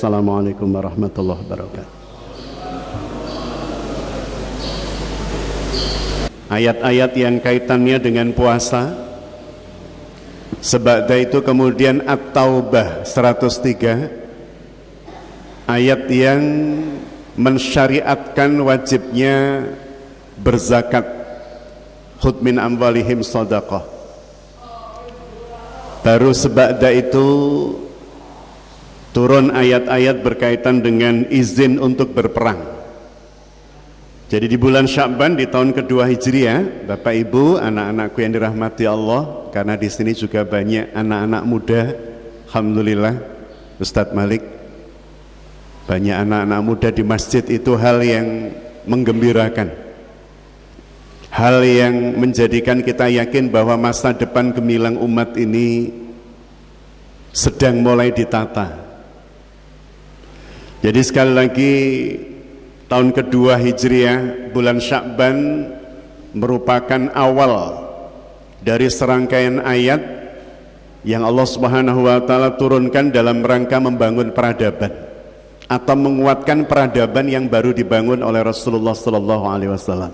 Wassalamualaikum warahmatullahi wabarakatuh. Ayat-ayat yang kaitannya dengan puasa. Sebada itu kemudian At-Taubah 103, ayat yang mensyariatkan wajibnya berzakat, khudh min amwalihim shadaqah. Baru sebada itu turun ayat-ayat berkaitan dengan izin untuk berperang. Jadi di bulan Sya'ban di tahun kedua Hijriah, Bapak Ibu, anak-anakku yang dirahmati Allah, karena di sini juga banyak anak-anak muda, alhamdulillah, Ustadz Malik, banyak anak-anak muda di masjid, itu hal yang menggembirakan, hal yang menjadikan kita yakin bahwa masa depan gemilang umat ini sedang mulai ditata. Jadi sekali lagi, tahun kedua Hijriah, bulan Sya'ban merupakan awal dari serangkaian ayat yang Allah Subhanahu wa Ta'ala turunkan dalam rangka membangun peradaban atau menguatkan peradaban yang baru dibangun oleh Rasulullah sallallahu alaihi wasallam.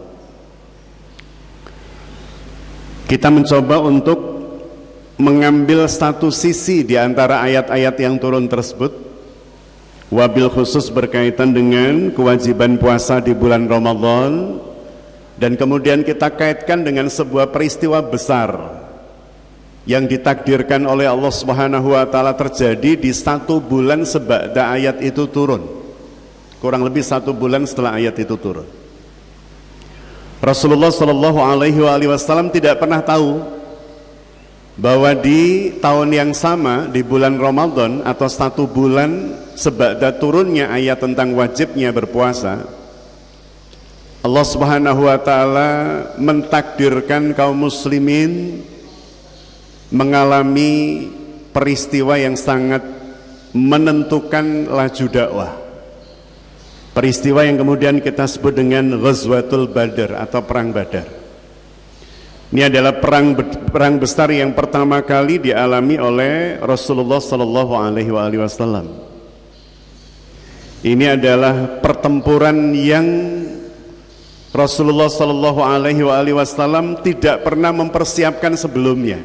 Kita mencoba untuk mengambil satu sisi di antara ayat-ayat yang turun tersebut, wabil khusus berkaitan dengan kewajiban puasa di bulan Ramadan, dan kemudian kita kaitkan dengan sebuah peristiwa besar yang ditakdirkan oleh Allah Subhanahu wa Ta'ala terjadi di 1 bulan sebada ayat itu turun, kurang lebih 1 bulan setelah ayat itu turun. Rasulullah Shallallahu Alaihi Wasallam tidak pernah tahu bahwa di tahun yang sama, di bulan Ramadan atau 1 bulan sebada turunnya ayat tentang wajibnya berpuasa, Allah Subhanahu wa Ta'ala mentakdirkan kaum muslimin mengalami peristiwa yang sangat menentukan laju dakwah, peristiwa yang kemudian kita sebut dengan Ghazwatul Badar atau Perang Badar. Ini adalah perang besar yang pertama kali dialami oleh Rasulullah sallallahu alaihi wasallam. Ini adalah pertempuran yang Rasulullah sallallahu alaihi wasallam tidak pernah mempersiapkan sebelumnya.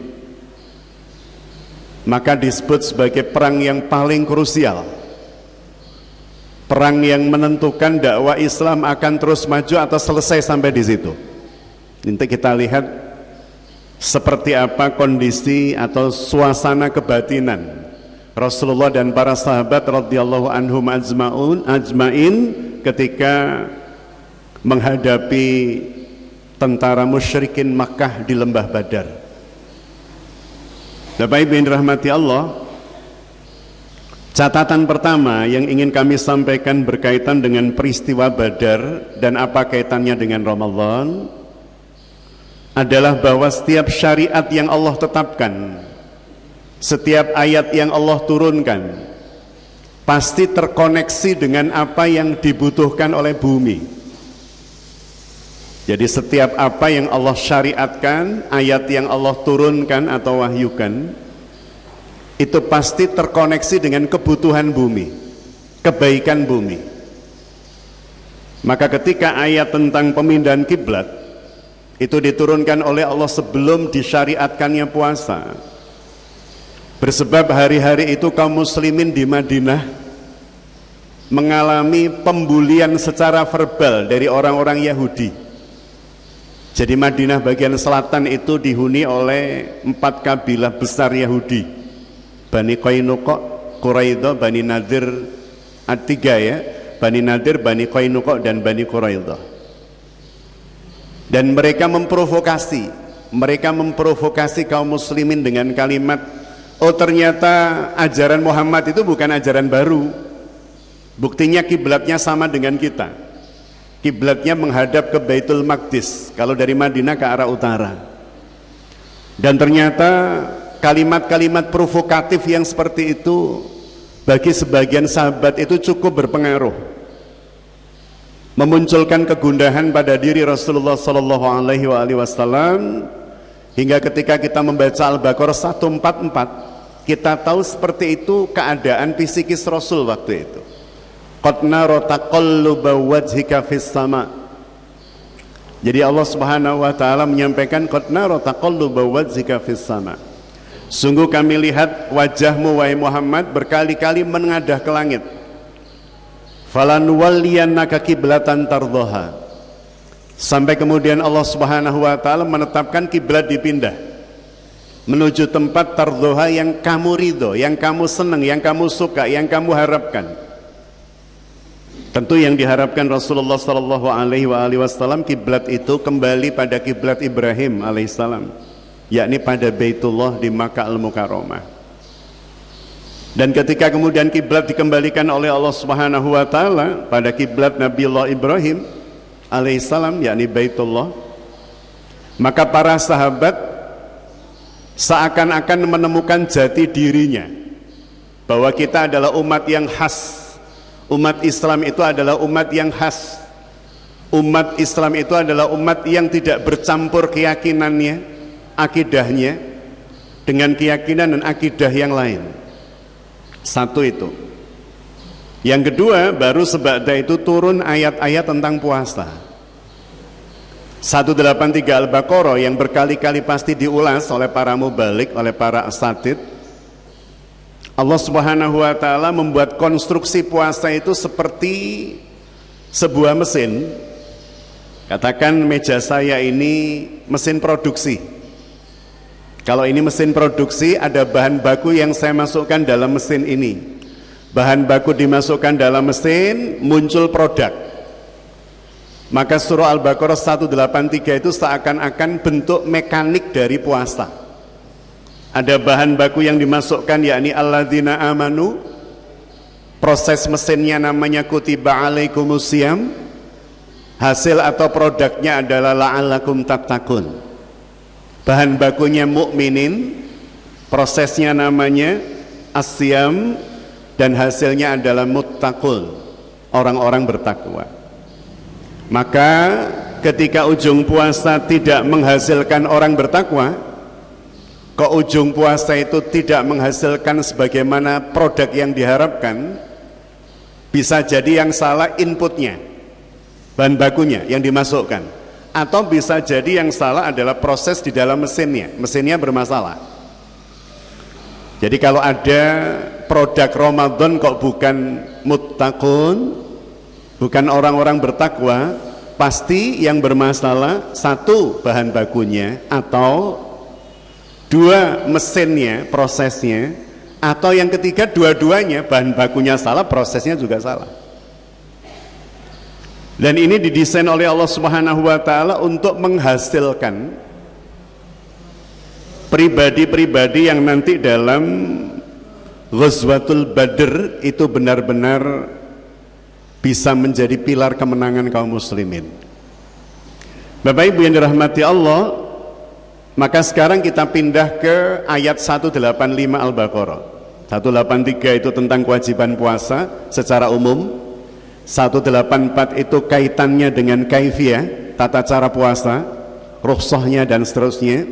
Maka disebut sebagai perang yang paling krusial, perang yang menentukan dakwah Islam akan terus maju atau selesai sampai di situ. Nanti kita lihat seperti apa kondisi atau suasana kebatinan Rasulullah dan para sahabat radhiyallahu anhum ajmain ketika menghadapi tentara musyrikin Makkah di lembah Badar. Bapak Ibu yang dirahmati Allah, catatan pertama yang ingin kami sampaikan berkaitan dengan peristiwa Badar dan apa kaitannya dengan Ramadan adalah bahwa setiap syariat yang Allah tetapkan, setiap ayat yang Allah turunkan pasti terkoneksi dengan apa yang dibutuhkan oleh bumi. Jadi setiap apa yang Allah syariatkan, ayat yang Allah turunkan atau wahyukan, itu pasti terkoneksi dengan kebutuhan bumi, kebaikan bumi. Maka ketika ayat tentang pemindahan kiblat itu diturunkan oleh Allah sebelum disyariatkannya puasa, bersebab hari-hari itu kaum muslimin di Madinah mengalami pembulian secara verbal dari orang-orang Yahudi. Jadi Madinah bagian selatan itu dihuni oleh 4 kabilah besar Yahudi, Bani Qainuqa, Quraidah, Bani Nadir, Ad-3 ya, Bani Nadir, Bani Qainuqa dan Bani Quraidah. Dan mereka memprovokasi kaum muslimin dengan kalimat, oh ternyata ajaran Muhammad itu bukan ajaran baru, buktinya kiblatnya sama dengan kita, kiblatnya menghadap ke Baitul Maqdis kalau dari Madinah ke arah utara. Dan ternyata kalimat-kalimat provokatif yang seperti itu bagi sebagian sahabat itu cukup berpengaruh, memunculkan kegundahan pada diri Rasulullah sallallahu alaihi wasallam, hingga ketika kita membaca Al-Baqarah 144 Kita tahu seperti itu keadaan psikis Rasul waktu itu. Qad nara taqalluba wajhika fis sama. Jadi Allah Subhanahu wa taala menyampaikan qad nara taqalluba wajhika fis sama. Sungguh kami lihat wajahmu wahai Muhammad berkali-kali menengadah ke langit. Falanuwalliyannaka qiblatan tardhaha. Sampai kemudian Allah Subhanahu wa taala menetapkan kiblat dipindah menuju tempat tardhaha yang kamu ridho, yang kamu senang, yang kamu suka, yang kamu harapkan. Tentu yang diharapkan Rasulullah sallallahu alaihi wasallam kiblat itu kembali pada kiblat Ibrahim alaihissalam, yakni pada Baitullah di Makkah Al-Mukarramah. Dan ketika kemudian kiblat dikembalikan oleh Allah Subhanahu wa taala pada kiblat Nabiullah Ibrahim alaihissalam, yakni Baitullah, maka para sahabat seakan-akan menemukan jati dirinya bahwa kita adalah umat yang khas. Umat Islam itu adalah umat yang khas. Umat Islam itu adalah umat yang tidak bercampur keyakinannya, akidahnya dengan keyakinan dan akidah yang lain. Satu itu. Yang kedua, baru sebada itu turun ayat-ayat tentang puasa. 183 Al-Baqarah yang berkali-kali pasti diulas oleh para mubalik, oleh para asatid. Allah Subhanahu wa taala membuat konstruksi puasa itu seperti sebuah mesin. Katakan meja saya ini mesin produksi. Kalau ini mesin produksi, ada bahan baku yang saya masukkan dalam mesin ini. Bahan baku dimasukkan dalam mesin, muncul produk. Maka surah Al-Baqarah 183 itu seakan-akan bentuk mekanik dari puasa. Ada bahan baku yang dimasukkan, yakni alladzina amanu. Proses mesinnya namanya kutiba alaikumusiyam. Hasil atau produknya adalah la'allakum tattaqun. Bahan bakunya mukminin, prosesnya namanya asyam, dan hasilnya adalah muttaqun, orang-orang bertakwa. Maka ketika ujung puasa tidak menghasilkan orang bertakwa, kok ujung puasa itu tidak menghasilkan sebagaimana produk yang diharapkan, bisa jadi yang salah inputnya, bahan bakunya yang dimasukkan, atau bisa jadi yang salah adalah proses di dalam mesinnya bermasalah. Jadi kalau ada produk Ramadan kok bukan muttaqun, bukan orang-orang bertakwa, pasti yang bermasalah satu bahan bakunya, atau dua mesinnya, prosesnya, atau yang ketiga dua-duanya, bahan bakunya salah, prosesnya juga salah. Dan ini didesain oleh Allah Subhanahu wa taala untuk menghasilkan pribadi-pribadi yang nanti dalam Ghazwatul Badr itu benar-benar bisa menjadi pilar kemenangan kaum muslimin. Bapak Ibu yang dirahmati Allah, maka sekarang kita pindah ke ayat 185 Al-Baqarah. 183 itu tentang kewajiban puasa secara umum. 184 itu kaitannya dengan kaifiyah, tata cara puasa, rukhsahnya dan seterusnya.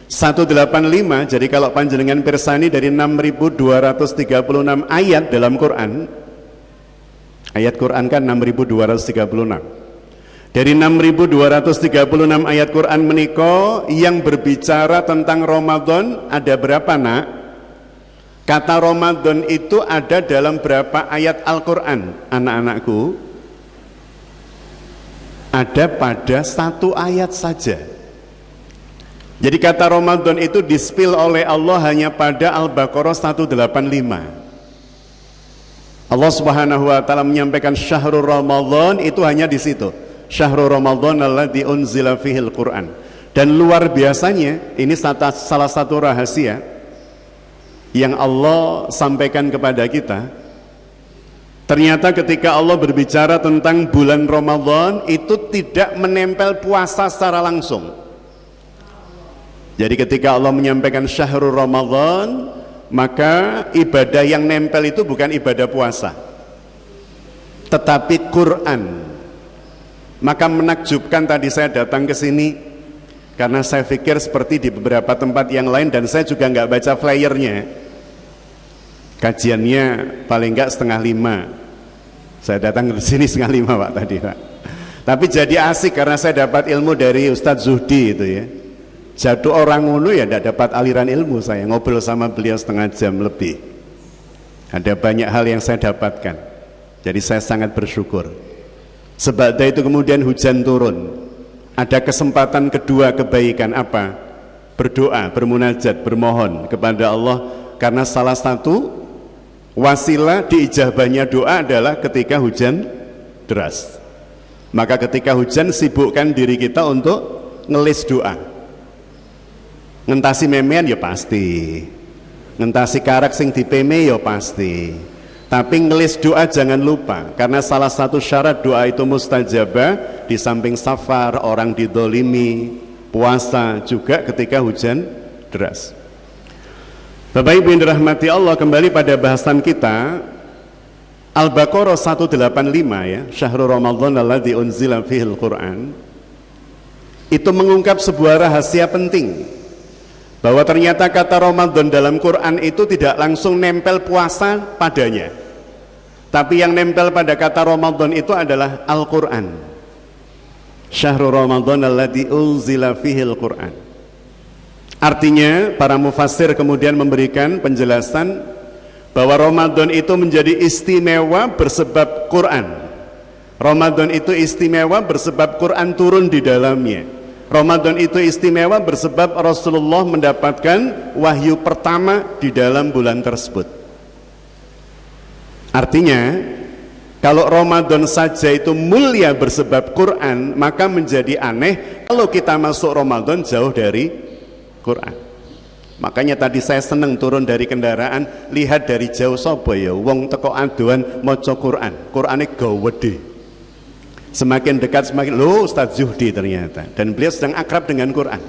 185, jadi kalau panjenengan pirsani dari 6236 ayat dalam Quran, ayat Quran kan 6236. Dari 6236 ayat Quran menika yang berbicara tentang Ramadan ada berapa, Nak? Kata Ramadan itu ada dalam berapa ayat Al-Quran, anak-anakku? Ada pada satu ayat saja. Jadi kata Ramadan itu dispil oleh Allah hanya pada Al-Baqarah 185. Allah Subhanahu wa taala menyampaikan syahrul Ramadan itu hanya di situ. Syahrul Ramadan alladzi unzila fihil Quran. Dan luar biasanya, ini salah satu rahasia yang Allah sampaikan kepada kita. Ternyata ketika Allah berbicara tentang bulan Ramadan itu tidak menempel puasa secara langsung. Jadi ketika Allah menyampaikan syahrul Ramadan, maka ibadah yang nempel itu bukan ibadah puasa, tetapi Quran. Maka menakjubkan tadi saya datang ke sini karena saya pikir seperti di beberapa tempat yang lain, dan saya juga nggak baca flyernya. Kajiannya paling enggak 4:30. Saya datang ke sini 4:30 Pak tadi Pak. Tapi jadi asik karena saya dapat ilmu dari Ustadz Zuhdi itu ya. Jatuh orang ngono ya tidak dapat aliran ilmu, saya ngobrol sama beliau 1/2 jam lebih. Ada banyak hal yang saya dapatkan. Jadi saya sangat bersyukur. Sebab itu kemudian hujan turun. Ada kesempatan kedua kebaikan apa? Berdoa, bermunajat, bermohon kepada Allah, karena salah satu wasilah diijabahnya doa adalah ketika hujan deras. Maka ketika hujan sibukkan diri kita untuk ngelis doa. Ngentasi memean ya pasti, ngentasi karak sing dipeme ya pasti, tapi ngelis doa jangan lupa, karena salah satu syarat doa itu mustajabah di samping safar, orang didolimi, puasa, juga ketika hujan deras. Bapak Ibu yang dirahmati Allah, kembali pada bahasan kita Al-Baqarah 185 ya, Syahrul Ramadan alladzi unzila fihil Quran. Itu mengungkap sebuah rahasia penting, bahwa ternyata kata Ramadan dalam Quran itu tidak langsung nempel puasa padanya, tapi yang nempel pada kata Ramadan itu adalah Al-Quran. Syahrul Ramadan alladzi unzila fihil Quran. Artinya para mufassir kemudian memberikan penjelasan bahwa Ramadan itu menjadi istimewa bersebab Quran. Ramadan itu istimewa bersebab Quran turun di dalamnya. Ramadan itu istimewa bersebab Rasulullah mendapatkan wahyu pertama di dalam bulan tersebut. Artinya kalau Ramadan saja itu mulia bersebab Quran, maka menjadi aneh kalau kita masuk Ramadan jauh dari Quran. Makanya tadi saya seneng turun dari kendaraan, lihat dari jauh sapa ya wong teko aduan maca Quran, Qurane gawede. Semakin dekat semakin loh Ustadz Zuhdi ternyata, dan beliau sedang akrab dengan Quran.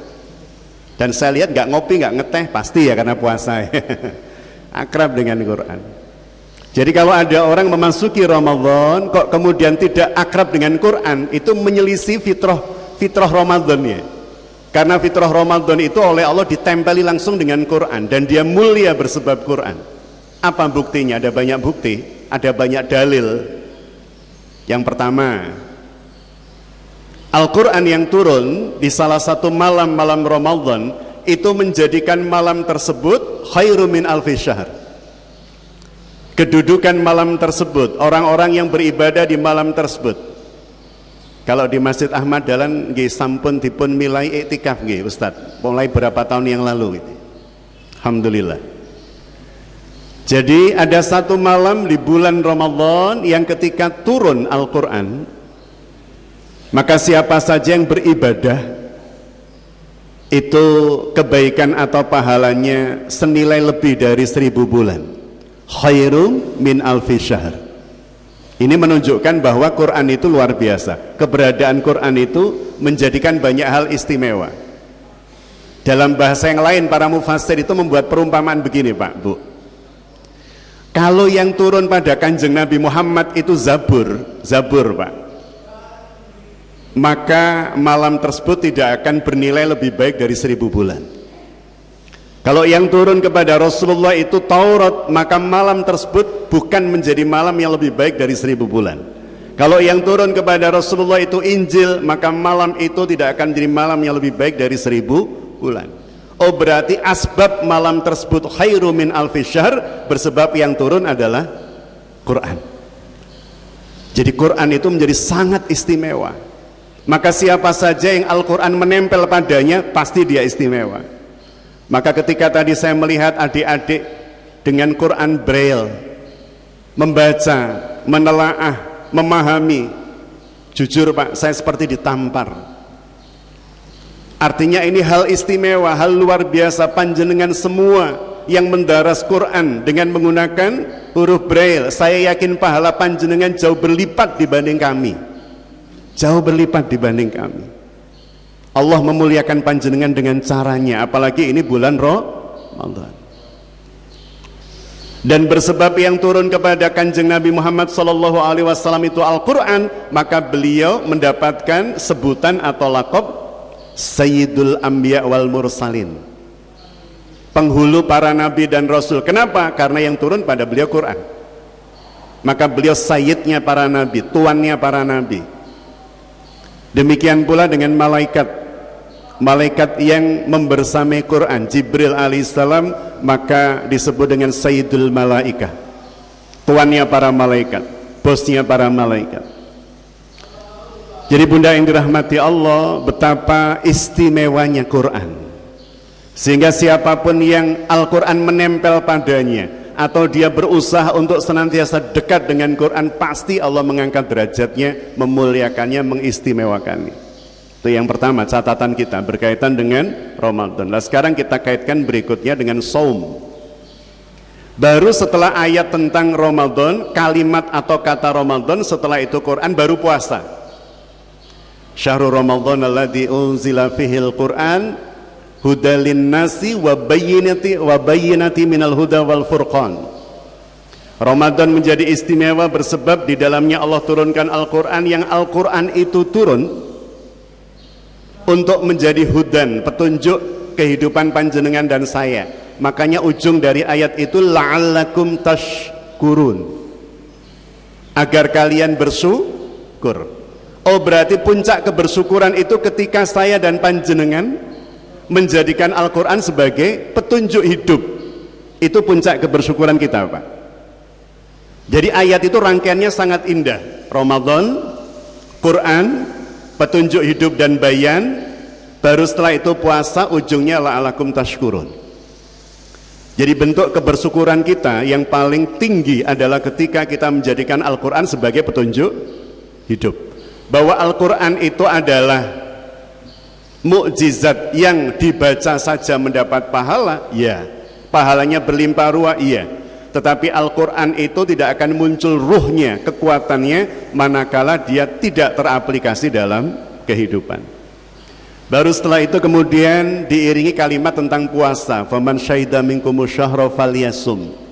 Dan saya lihat nggak ngopi nggak ngeteh, pasti ya karena puasa. Akrab dengan Quran. Jadi kalau ada orang memasuki Ramadan kok kemudian tidak akrab dengan Quran, itu menyelisih fitrah Ramadannya. Karena fitrah Ramadan itu oleh Allah ditempeli langsung dengan Quran, dan dia mulia bersebab Quran. Apa buktinya? Ada banyak bukti, ada banyak dalil. Yang pertama, Al-Quran yang turun di salah satu malam-malam Ramadan itu menjadikan malam tersebut khairu min alfi syahr. Kedudukan malam tersebut, orang-orang yang beribadah di malam tersebut. Kalau di Masjid Ahmad Dahlan nggih sampun dipun milai iktikaf nggih Ustaz, mulai berapa tahun yang lalu itu. Alhamdulillah. Jadi ada satu malam di bulan Ramadan yang ketika turun Al-Quran, maka siapa saja yang beribadah itu kebaikan atau pahalanya senilai lebih dari 1000 bulan. Khairum min alfi syahr. Ini menunjukkan bahwa Quran itu luar biasa. Keberadaan Quran itu menjadikan banyak hal istimewa. Dalam bahasa yang lain para mufassir itu membuat perumpamaan begini Pak, Bu. Kalau yang turun pada Kanjeng Nabi Muhammad itu Zabur Pak, maka malam tersebut tidak akan bernilai lebih baik dari 1000 bulan. Kalau yang turun kepada Rasulullah itu Taurat, maka malam tersebut bukan menjadi malam yang lebih baik dari 1000 bulan. Kalau yang turun kepada Rasulullah itu Injil, maka malam itu tidak akan menjadi malam yang lebih baik dari 1000 bulan. Oh, berarti asbab malam tersebut khairu min alfi syahr, bersebab yang turun adalah Quran. Jadi Quran itu menjadi sangat istimewa. Maka siapa saja yang Al-Quran menempel padanya, pasti dia istimewa. Maka ketika tadi saya melihat adik-adik dengan Quran Braille, membaca, menelaah, memahami, jujur Pak, saya seperti ditampar. Artinya ini hal istimewa, hal luar biasa. Panjenengan semua yang mendaras Quran dengan menggunakan huruf Braille, saya yakin pahala panjenengan jauh berlipat dibanding kami. Jauh berlipat dibanding kami. Allah memuliakan panjenengan dengan caranya, apalagi ini bulan Ramadan. Dan bersebab yang turun kepada Kanjeng Nabi Muhammad SAW itu Al-Quran, maka beliau mendapatkan sebutan atau laqab Sayyidul Anbiya wal Mursalin. penghulu para nabi dan rasul. Kenapa? Karena yang turun pada beliau Quran. Maka beliau sayyidnya para nabi, tuannya para nabi. Demikian pula dengan malaikat, malaikat yang membersamai Quran, Jibril alaihissalam, maka disebut dengan sayyidul malaikah, tuannya para malaikat, bosnya para malaikat. Jadi bunda yang dirahmati Allah, betapa istimewanya Quran, sehingga siapapun yang Al-Quran menempel padanya atau dia berusaha untuk senantiasa dekat dengan Quran, pasti Allah mengangkat derajatnya, memuliakannya, mengistimewakannya. Itu yang pertama, catatan kita berkaitan dengan Ramadan. Nah sekarang kita kaitkan berikutnya dengan saum. Baru setelah ayat tentang Ramadan, kalimat atau kata Ramadan, setelah itu Quran, baru puasa. Syahrul Ramadan alladzi unzila fihil Quran hudalin nasi wa bayyinati minal huda wal furqan. Ramadan menjadi istimewa bersebab di dalamnya Allah turunkan Al-Quran, yang Al-Quran itu turun untuk menjadi hudan, petunjuk kehidupan panjenengan dan saya. Makanya ujung dari ayat itu la'allakum tashkurun, agar kalian bersyukur. Oh berarti puncak kebersyukuran itu ketika saya dan panjenengan menjadikan Al-Quran sebagai petunjuk hidup. Itu puncak kebersyukuran kita, Pak. Jadi ayat itu rangkaiannya sangat indah. Ramadan, Quran, petunjuk hidup dan bayan, baru setelah itu puasa, ujungnya la'alakum tashkurun. Jadi bentuk kebersyukuran kita yang paling tinggi adalah ketika kita menjadikan Al-Quran sebagai petunjuk hidup. Bahwa Al-Quran itu adalah mukjizat yang dibaca saja mendapat pahala, ya, pahalanya berlimpah ruah, iya. Tetapi Al-Quran itu tidak akan muncul ruhnya, kekuatannya, manakala dia tidak teraplikasi dalam kehidupan. Baru setelah itu kemudian diiringi kalimat tentang puasa. Faman syahida minkumus syahra falyasum.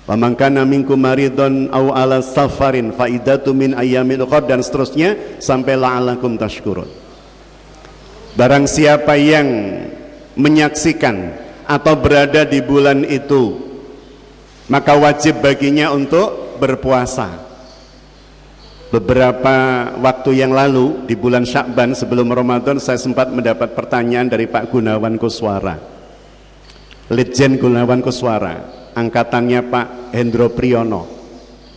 Wa man kana minkum maridun aw ala safarin fa iddatu min ayyamin ukhra, dan seterusnya sampai la'allakum tashkurun. Barang siapa yang menyaksikan atau berada di bulan itu, maka wajib baginya untuk berpuasa. Beberapa waktu yang lalu di bulan Sya'ban sebelum Ramadan, saya sempat mendapat pertanyaan dari Pak Gunawan Kuswara, Letjen Gunawan Kuswara, angkatannya Pak Hendro Priyono,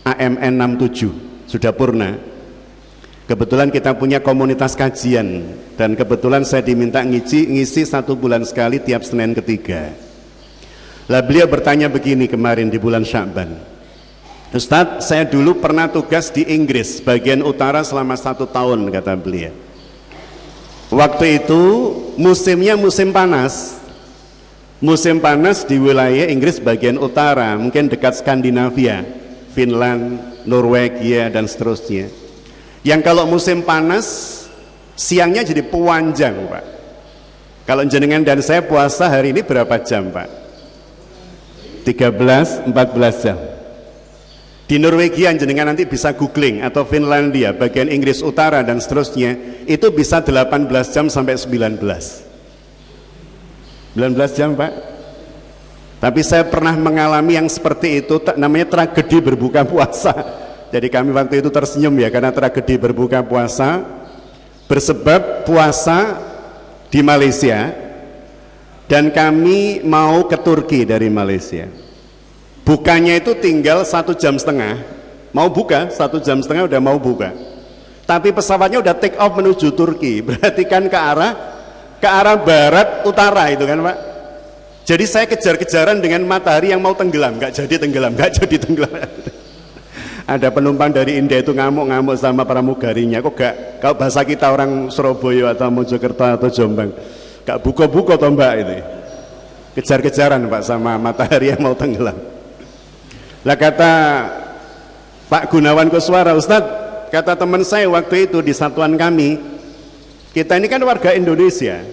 AMN 67, sudah purna. Kebetulan kita punya komunitas kajian, dan kebetulan saya diminta ngisi 1 bulan sekali tiap Senin ketiga. Lah beliau bertanya begini kemarin di bulan Sya'ban, Ustadz, saya dulu pernah tugas di Inggris bagian utara selama 1 tahun, kata beliau. Waktu itu musimnya musim panas. Musim panas di wilayah Inggris bagian utara, mungkin dekat Skandinavia, Finland, Norwegia dan seterusnya. Yang kalau musim panas siangnya jadi pewanjang, Pak. Kalau jenengan dan saya puasa hari ini berapa jam, Pak? 13-14 jam. Di Norwegia jenengan nanti bisa googling, atau Finlandia bagian Inggris utara dan seterusnya, itu bisa 18 jam sampai 19 jam, Pak. Tapi saya pernah mengalami yang seperti itu, namanya tragedi berbuka puasa. Jadi kami waktu itu tersenyum ya, karena tragedi berbuka puasa bersebab puasa di Malaysia, dan kami mau ke Turki dari Malaysia. Bukanya itu tinggal 1,5 jam, mau buka 1,5 jam udah mau buka, tapi pesawatnya udah take off menuju Turki, berarti kan ke arah barat utara itu kan, Pak. Jadi saya kejar-kejaran dengan matahari yang mau tenggelam, nggak jadi tenggelam. Ada penumpang dari India itu ngamuk-ngamuk sama pramugarinya, kok gak, kalau bahasa kita orang Surabaya atau Mojokerto atau Jombang, gak buka-buka toh Mbak, itu kejar-kejaran Pak sama matahari yang mau tenggelam. Lah kata Pak Gunawan Kuswara, Ustadz, kata teman saya waktu itu di satuan kami, kita ini kan warga Indonesia,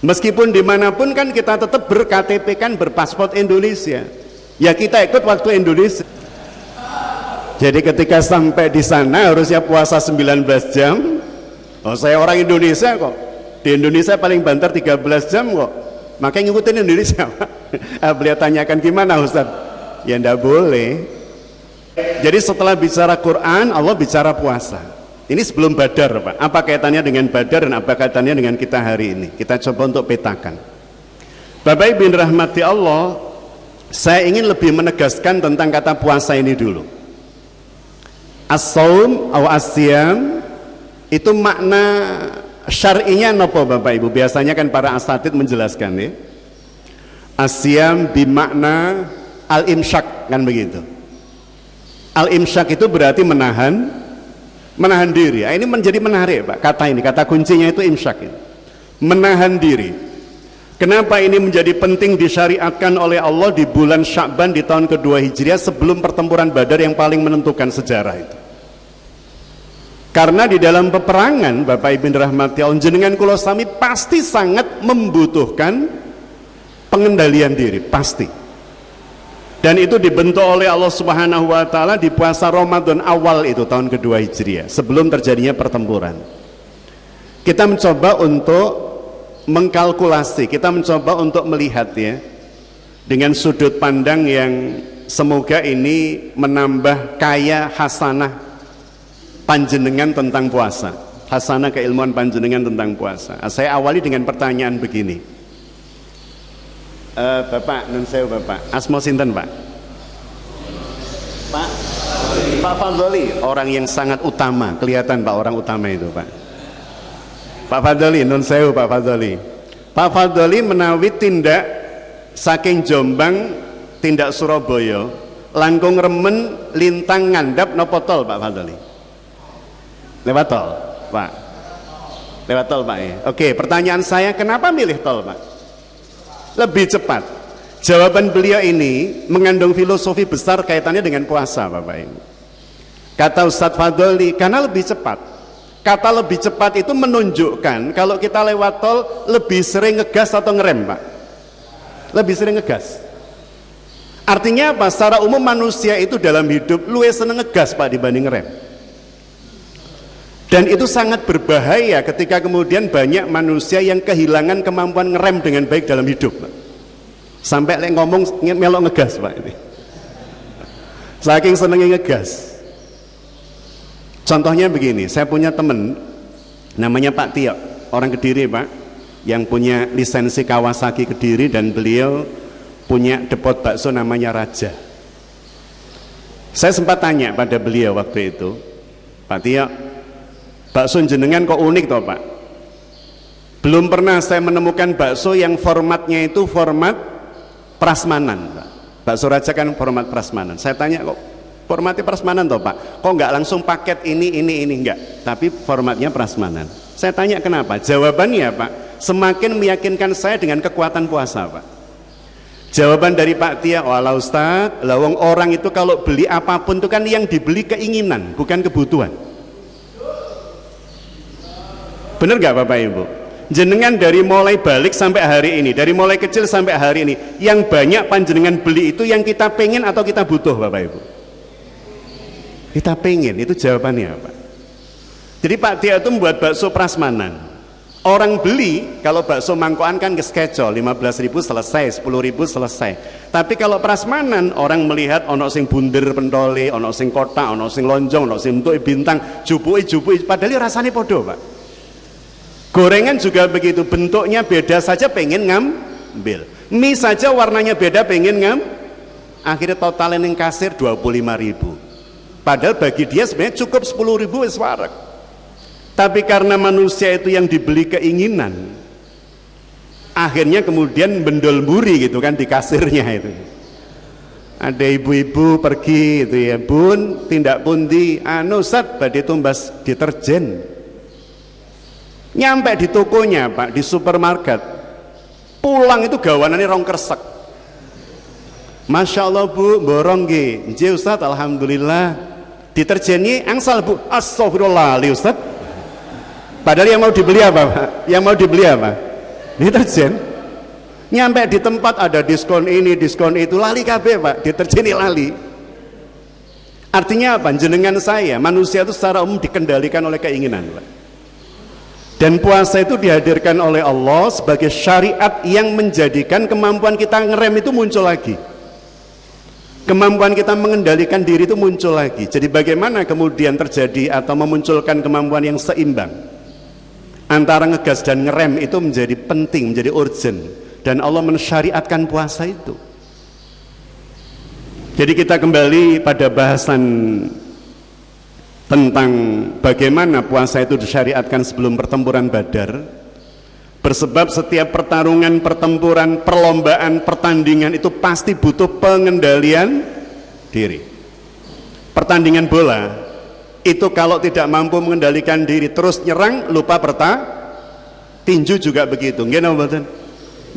meskipun dimanapun kan kita tetap ber-KTP, kan berpaspor Indonesia, ya kita ikut waktu Indonesia. Jadi ketika sampai di sana harusnya puasa 19 jam. Oh, saya orang Indonesia kok, di Indonesia paling banter 13 jam kok, Makanya ngikutin Indonesia Pak. Beliau tanyakan gimana Ustaz? Ya ndak boleh. Jadi setelah bicara Quran, Allah bicara puasa. Ini sebelum Badar Pak. Apa kaitannya dengan Badar dan apa kaitannya dengan kita hari ini? Kita coba untuk petakan. Bapak Ibu rahmati Allah, saya ingin lebih menegaskan tentang kata puasa ini dulu. As-saum atau as-siyam itu makna syar'inya napa Bapak Ibu? Biasanya kan para asatid menjelaskan ya. As-siyam bimakna al-imsyak, kan begitu. Al-imsyak itu berarti menahan diri. Ini menjadi menarik Pak, kata ini, kata kuncinya itu imsyak ini. Menahan diri. Kenapa ini menjadi penting disyariatkan oleh Allah di bulan Sya'ban di tahun kedua Hijriah sebelum pertempuran Badar yang paling menentukan sejarah itu? Karena di dalam peperangan Bapak Ibu rahmati Allah, jenengan kula sami pasti sangat membutuhkan pengendalian diri, pasti. Dan itu dibentuk oleh Allah Subhanahu wa taala di puasa Ramadan awal itu tahun kedua Hijriah, sebelum terjadinya pertempuran. Kita mencoba untuk mengkalkulasi, kita mencoba untuk melihat ya, dengan sudut pandang yang semoga ini menambah kaya hasanah panjenengan tentang puasa, hasanah keilmuan panjenengan tentang puasa. Saya awali dengan pertanyaan begini. Bapak, nun sewu Bapak, asmo sinten Pak? Pak Fadli, orang yang sangat utama, kelihatan Pak orang utama itu Pak. Pak Fadli, nun sewu Pak Fadli. Pak Fadli menawi tindak saking Jombang, tindak Surabaya, langkung remen lintang ngandap nopo tol Pak Fadli? Lewat tol Pak. Lewat tol Pak ya. Oke, pertanyaan saya, kenapa milih tol Pak? Lebih cepat. Jawaban beliau ini mengandung filosofi besar kaitannya dengan puasa Bapak ini. Kata Ustadz Fadli, karena lebih cepat. Kata lebih cepat itu menunjukkan kalau kita lewat tol lebih sering ngegas atau ngerem Pak? Lebih sering ngegas. Artinya apa? Secara umum manusia itu dalam hidup luwih seneng ngegas Pak dibanding ngerem. Dan itu sangat berbahaya ketika kemudian banyak manusia yang kehilangan kemampuan ngerem dengan baik dalam hidup Pak. Sampai ngomong melok ngegas Pak ini. Saking senengnya ngegas. Contohnya begini, saya punya teman namanya Pak Tio, orang Kediri Pak, yang punya lisensi Kawasaki Kediri, dan beliau punya depot bakso namanya Raja. Saya sempat tanya pada beliau waktu itu, Pak Tio, bakso jenengan kok unik toh Pak? Belum pernah saya menemukan bakso yang formatnya itu format prasmanan Pak. Bakso Raja kan format prasmanan. Saya tanya, kok formatnya prasmanan toh Pak? Kok nggak langsung paket ini enggak, tapi formatnya prasmanan. Saya tanya kenapa? Jawabannya Pak, semakin meyakinkan saya dengan kekuatan puasa Pak. Jawaban dari Pak Tia, walau Ustaz, lawang orang itu kalau beli apapun itu kan yang dibeli keinginan, bukan kebutuhan. Bener gak Bapak Ibu? Jenengan dari mulai balik sampai hari ini, dari mulai kecil sampai hari ini, yang banyak panjenengan beli itu yang kita pengen atau kita butuh Bapak Ibu? Kita pengen, itu jawabannya Pak. Jadi Pak Tia itu membuat bakso prasmanan. Orang beli, kalau bakso mangkokan kan keskecol, 15.000 selesai, 10.000 selesai. Tapi kalau prasmanan, orang melihat ono sing bunder pentole, ono sing kotak, ono sing lonjong, ono sing bentuk bintang, jupui, padahal rasanya podo Pak. Gorengan juga begitu, bentuknya beda saja pengen ngambil. Mie saja warnanya beda pengen akhirnya totalnya yang kasir 25.000. Padahal bagi dia sebenarnya cukup 10.000 wis wareg. Tapi karena manusia itu yang dibeli keinginan, akhirnya kemudian bendol buri gitu kan di kasirnya itu. Ada ibu-ibu pergi itu ya, Bun, tindak pundi, anu Ustaz badhe tumbas deterjen. Nyampe di tokonya Pak, di supermarket, pulang itu gawanannya rong kresek. Masya Allah Bu, borong nggih. Nggih Ustaz, alhamdulillah. Deterjennya angsal Bu, astagfirullah li Ustaz. Padahal yang mau dibeli apa Pak? Yang mau dibeli apa? Deterjen. Nyampe di tempat ada diskon ini, diskon itu, lali kabeh Pak, deterjen lali. Artinya apa? Jenengan saya, manusia itu secara umum dikendalikan oleh keinginan Pak. Dan puasa itu dihadirkan oleh Allah sebagai syariat yang menjadikan kemampuan kita ngerem itu muncul lagi, kemampuan kita mengendalikan diri itu muncul lagi. Jadi bagaimana kemudian terjadi atau memunculkan kemampuan yang seimbang antara ngegas dan ngerem itu menjadi penting, menjadi urgent, dan Allah mensyariatkan puasa itu. Jadi kita kembali pada bahasan tentang bagaimana puasa itu disyariatkan sebelum pertempuran Badar, bersebab setiap pertarungan, pertempuran, perlombaan, pertandingan itu pasti butuh pengendalian diri. Pertandingan bola itu kalau tidak mampu mengendalikan diri terus nyerang, lupa tinju juga begitu,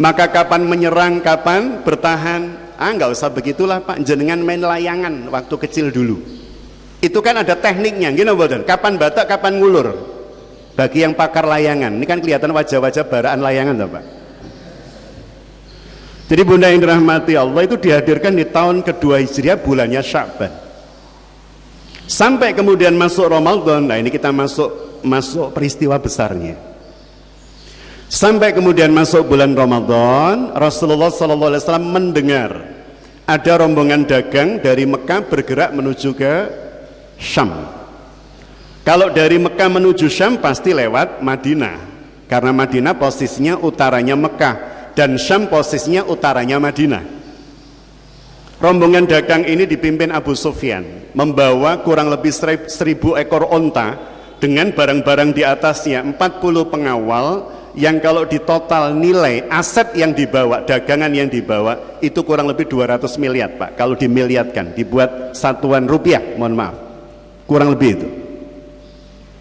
maka kapan menyerang, kapan bertahan, nggak usah begitulah Pak, jenengan main layangan waktu kecil dulu. Itu kan ada tekniknya, kapan batak, kapan ngulur. Bagi yang pakar layangan, ini kan kelihatan wajah-wajah baraan layangan, Pak. Jadi bunda yang dirahmati Allah, itu dihadirkan di tahun kedua Hijriah, bulannya Sya'ban. Sampai kemudian masuk Ramadan. Nah ini kita masuk peristiwa besarnya. Sampai kemudian masuk bulan Ramadan, Rasulullah SAW mendengar ada rombongan dagang dari Mekah bergerak menuju ke Syam. Kalau dari Mekah menuju Syam pasti lewat Madinah, karena Madinah posisinya utaranya Mekah dan Syam posisinya utaranya Madinah. Rombongan dagang ini dipimpin Abu Sufyan, membawa kurang lebih 1000 ekor onta dengan barang-barang di atasnya, 40 pengawal yang kalau ditotal nilai aset yang dibawa, dagangan yang dibawa itu kurang lebih 200 miliar Pak. Kalau dimiliatkan, dibuat satuan rupiah, mohon maaf, kurang lebih itu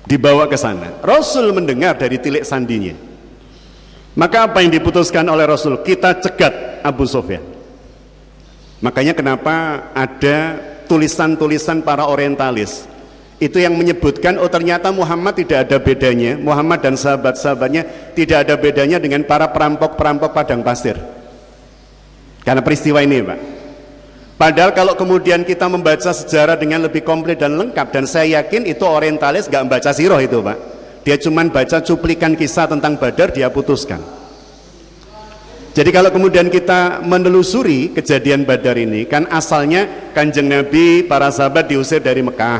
dibawa ke sana. Rasul mendengar dari tilik sandinya, maka apa yang diputuskan oleh Rasul? Kita cegat Abu Sufyan. Makanya kenapa ada tulisan-tulisan para orientalis itu yang menyebutkan, oh ternyata Muhammad tidak ada bedanya, Muhammad dan sahabat-sahabatnya tidak ada bedanya dengan para perampok-perampok padang pasir, karena peristiwa ini Pak. Padahal kalau kemudian kita membaca sejarah dengan lebih komplit dan lengkap, dan saya yakin itu orientalis gak membaca sirah itu Pak, dia cuman baca cuplikan kisah tentang Badar, dia putuskan. Jadi kalau kemudian kita menelusuri kejadian Badar ini, kan asalnya Kanjeng Nabi, para sahabat diusir dari Mekah,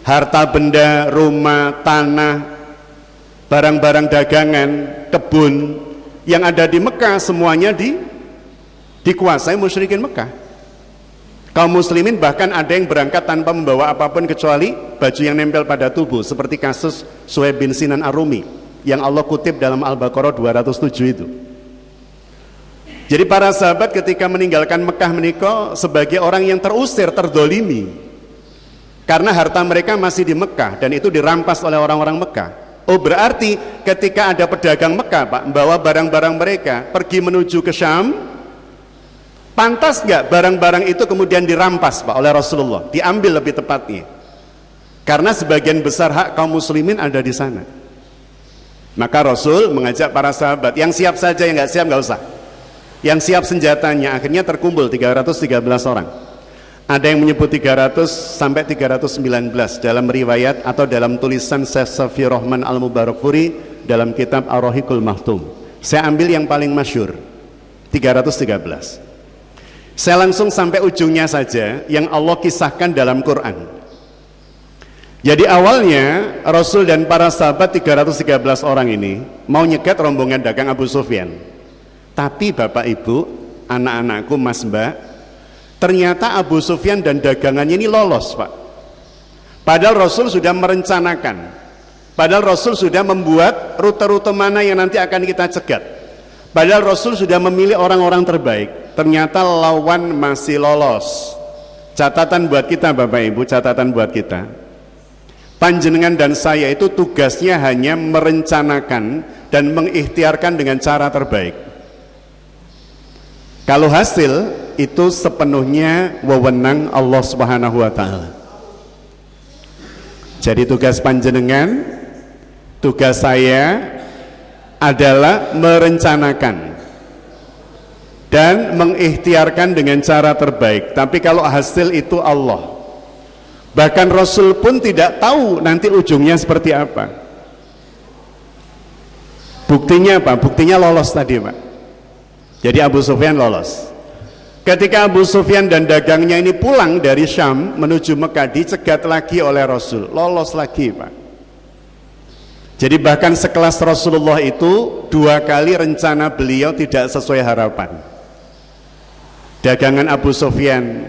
harta benda, rumah, tanah, barang-barang dagangan, kebun yang ada di Mekah semuanya dikuasai musyrikin Mekah. Kaum muslimin bahkan ada yang berangkat tanpa membawa apapun kecuali baju yang nempel pada tubuh, seperti kasus Suhaib bin Sinan Ar-Rumi yang Allah kutip dalam Al-Baqarah 207 itu. Jadi para sahabat ketika meninggalkan Mekah menikah sebagai orang yang terusir, terdolimi, karena harta mereka masih di Mekah dan itu dirampas oleh orang-orang Mekah. Oh berarti ketika ada pedagang Mekah Pak membawa barang-barang mereka pergi menuju ke Syam, pantas nggak barang-barang itu kemudian dirampas Pak oleh Rasulullah, diambil lebih tepatnya, karena sebagian besar hak kaum muslimin ada di sana. Maka Rasul mengajak para sahabat, yang siap saja, yang nggak siap nggak usah, yang siap senjatanya. Akhirnya terkumpul 313 orang. Ada yang menyebut 300 sampai 319 dalam riwayat atau dalam tulisan Syekh Safi Rahman Al-Mubarakfuri dalam kitab Ar-Rahiqul Mahtum. Saya ambil yang paling masyhur, 313. Saya langsung sampai ujungnya saja yang Allah kisahkan dalam Quran. Jadi awalnya Rasul dan para sahabat 313 orang ini mau nyegat rombongan dagang Abu Sufyan. Tapi Bapak Ibu, anak-anakku, Mas Mbak, ternyata Abu Sufyan dan dagangannya ini lolos Pak. Padahal Rasul sudah merencanakan, padahal Rasul sudah membuat rute-rute mana yang nanti akan kita cegat, padahal Rasul sudah memilih orang-orang terbaik. Ternyata lawan masih lolos. Catatan buat kita Bapak Ibu, catatan buat kita, panjenengan dan saya itu tugasnya hanya merencanakan dan mengikhtiarkan dengan cara terbaik. Kalau hasil itu sepenuhnya wewenang Allah Subhanahu wa Ta'ala. Jadi tugas panjenengan, tugas saya adalah merencanakan dan mengikhtiarkan dengan cara terbaik. Tapi kalau hasil itu Allah. Bahkan Rasul pun tidak tahu nanti ujungnya seperti apa. Buktinya apa? Buktinya lolos tadi, Pak. Jadi Abu Sufyan lolos. Ketika Abu Sufyan dan dagangnya ini pulang dari Syam menuju Mekah, dicegat lagi oleh Rasul, lolos lagi, Pak. Jadi bahkan sekelas Rasulullah itu 2 kali rencana beliau tidak sesuai harapan. Dagangan Abu Sufyan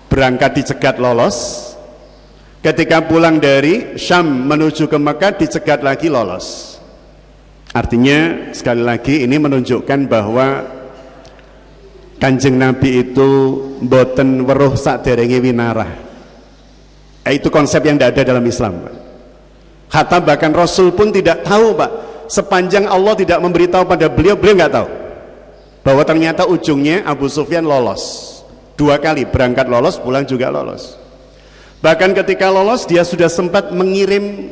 berangkat dicegat lolos, ketika pulang dari Syam menuju ke Mekah dicegat lagi lolos. Artinya sekali lagi ini menunjukkan bahwa Kanjeng Nabi itu mboten weruh saderenge winarah. Itu konsep yang tidak ada dalam Islam, Pak. Hatta bahkan Rasul pun tidak tahu, Pak. Sepanjang Allah tidak memberitahu pada beliau, beliau nggak tahu bahwa ternyata ujungnya Abu Sufyan lolos 2 kali, berangkat lolos, pulang juga lolos. Bahkan ketika lolos dia sudah sempat mengirim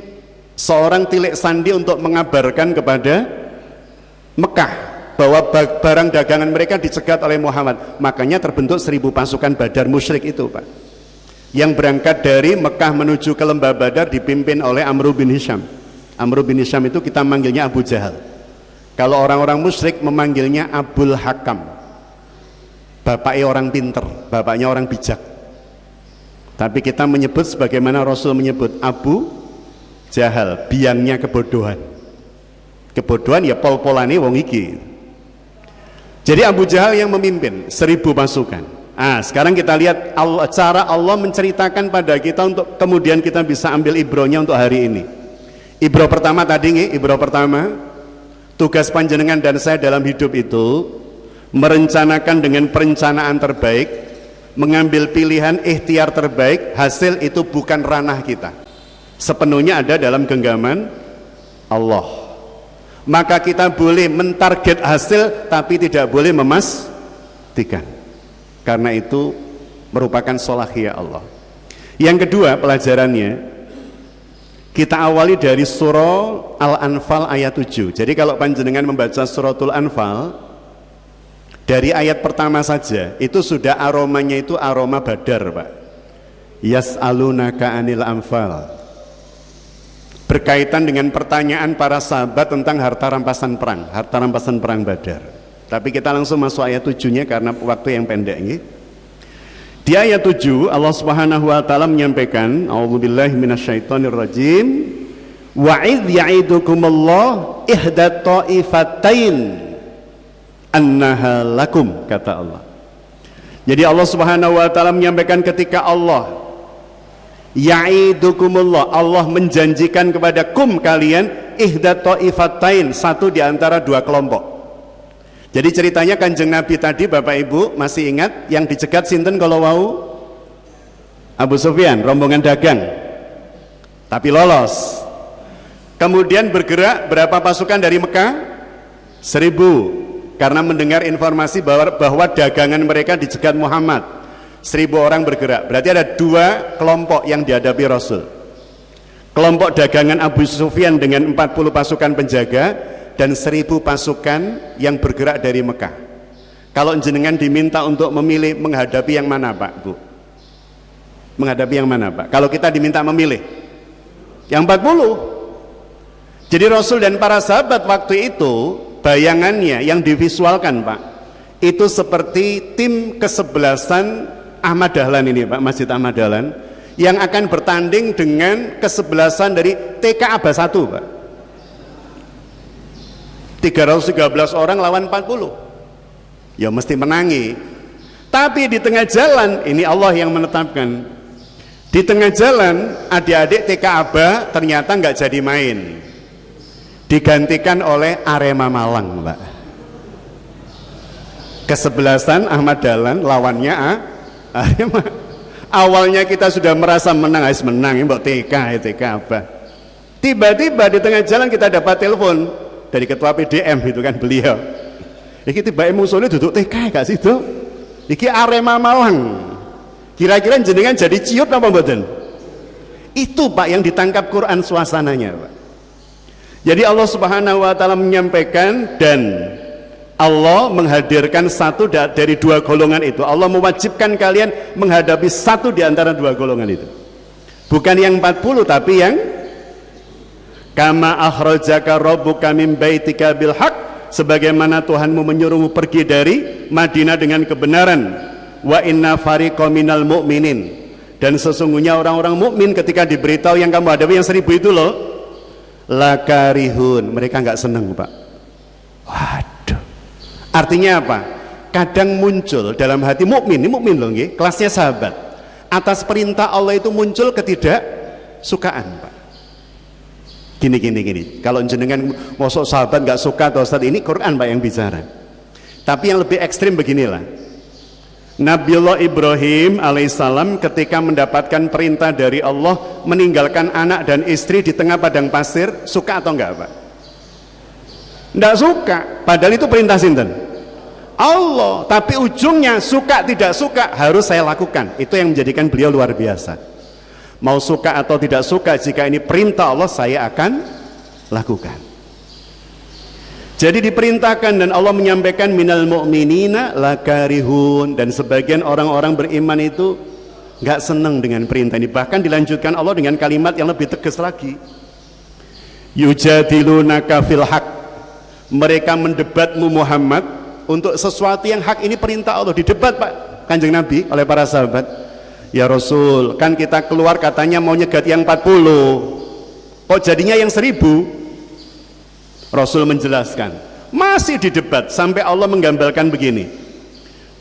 seorang tilik sandi untuk mengabarkan kepada Mekah bahwa barang dagangan mereka dicegat oleh Muhammad. Makanya terbentuk 1000 pasukan Badar musyrik itu, Pak, yang berangkat dari Mekah menuju ke lembah Badar dipimpin oleh Amr bin Hisham. Amr bin Hisham itu kita manggilnya Abu Jahal. Kalau orang-orang musyrik memanggilnya Abul Hakam, bapaknya orang pinter, bapaknya orang bijak. Tapi kita menyebut sebagaimana Rasul menyebut Abu Jahal, biangnya kebodohan. Kebodohan ya pol-polane wong iki. Jadi Abu Jahal yang memimpin 1000 pasukan. Sekarang kita lihat cara Allah menceritakan pada kita untuk kemudian kita bisa ambil ibrohnya untuk hari ini. Ibroh pertama tadi, ibroh pertama, tugas panjenengan dan saya dalam hidup itu merencanakan dengan perencanaan terbaik, mengambil pilihan ikhtiar terbaik. Hasil itu bukan ranah kita, sepenuhnya ada dalam genggaman Allah. Maka kita boleh mentarget hasil tapi tidak boleh memastikan, karena itu merupakan sholahiyah Allah. Yang kedua pelajarannya, kita awali dari surah Al-Anfal ayat 7. Jadi kalau panjenengan membaca suratul Anfal dari ayat pertama saja itu sudah aromanya itu aroma Badar, Pak. Yas'alunaka anil anfal, berkaitan dengan pertanyaan para sahabat tentang harta rampasan perang Badar. Tapi kita langsung masuk ayat 7-nya karena waktu yang pendek ini. Di ayat 7 Allah Subhanahu wa taala menyampaikan, a'udzubillahi minasyaitonirrajim, wa idz ya'idukumullah ihda ta'ifatain annaha lakum, kata Allah. Jadi Allah Subhanahu wa taala menyampaikan ketika Allah ya'idukumullah, Allah menjanjikan kepada kalian ihda ta'ifatain, satu di antara 2 kelompok. Jadi ceritanya Kanjeng Nabi tadi, Bapak Ibu masih ingat yang dicegat sinten kalau wau? Abu Sufyan, rombongan dagang, tapi lolos. Kemudian bergerak berapa pasukan dari Mekah? 1000, karena mendengar informasi bahwa dagangan mereka dicegat Muhammad. 1000 orang bergerak, berarti ada 2 kelompok yang dihadapi Rasul. Kelompok dagangan Abu Sufyan dengan 40 pasukan penjaga dan 1000 pasukan yang bergerak dari Mekah. Kalau jenengan diminta untuk memilih menghadapi yang mana, Pak, Bu? Menghadapi yang mana, Pak? Kalau kita diminta memilih yang 40. Jadi Rasul dan para sahabat waktu itu bayangannya yang divisualkan, Pak, itu seperti tim kesebelasan Ahmad Dahlan ini, Pak, Masjid Ahmad Dahlan, yang akan bertanding dengan kesebelasan dari TK Aba 1, Pak. 313 orang lawan 40, ya mesti menangi. Tapi di tengah jalan, ini Allah yang menetapkan, di tengah jalan adik-adik TK Aba ternyata nggak jadi main, digantikan oleh Arema Malang, Pak. Kesebelasan Ahmad Dahlan lawannya Arema. Awalnya kita sudah merasa menang, harus menang, mbok TK Aba. Tiba-tiba di tengah jalan kita dapat telepon dari ketua PDM itu kan, beliau, iki tiba musuhnya duduk TK gak sih itu, iki Arema Malang, kira-kira jenengan jadi ciut apa mboten? Itu, Pak, yang ditangkap Quran suasananya, Pak. Jadi Allah Subhanahu wa taala menyampaikan dan Allah menghadirkan satu dari 2 golongan itu. Allah mewajibkan kalian menghadapi satu di antara 2 golongan itu, bukan yang 40 tapi yang Kama akhrajaka rabbuka min baitika bil haqq, sebagaimana Tuhanmu menyuruhmu pergi dari Madinah dengan kebenaran. Wa inna fariqam minal mu'minin, dan sesungguhnya orang-orang mukmin ketika diberitahu yang kamu hadapi yang 1000 itu loh, lakarihun, mereka nggak seneng Pak. Waduh, artinya apa? Kadang muncul dalam hati mukmin, ini mukmin loh nggih, kelasnya sahabat, atas perintah Allah itu muncul ketidaksukaan Pak. Gini, kalau jenengan mosok sahabat nggak suka atau Ustaz, ini Quran Pak yang bicara. Tapi yang lebih ekstrim beginilah, Nabiullah Ibrahim alaihissalam ketika mendapatkan perintah dari Allah meninggalkan anak dan istri di tengah padang pasir, suka atau enggak Pak? Enggak suka, padahal itu perintah sinten? Allah. Tapi ujungnya suka tidak suka harus saya lakukan. Itu yang menjadikan beliau luar biasa. Mau suka atau tidak suka, jika ini perintah Allah saya akan lakukan. Jadi diperintahkan dan Allah menyampaikan minal mu'minina lakarihun, dan sebagian orang-orang beriman itu nggak senang dengan perintah ini. Bahkan dilanjutkan Allah dengan kalimat yang lebih tegas lagi, yujadilunaka fil haq, mereka mendebatmu Muhammad untuk sesuatu yang hak. Ini perintah Allah, didebat Pak Kanjeng Nabi oleh para sahabat. Ya Rasul, kan kita keluar katanya mau nyegat yang 40, kok jadinya yang 1000? Rasul menjelaskan, masih didebat sampai Allah menggambarkan begini,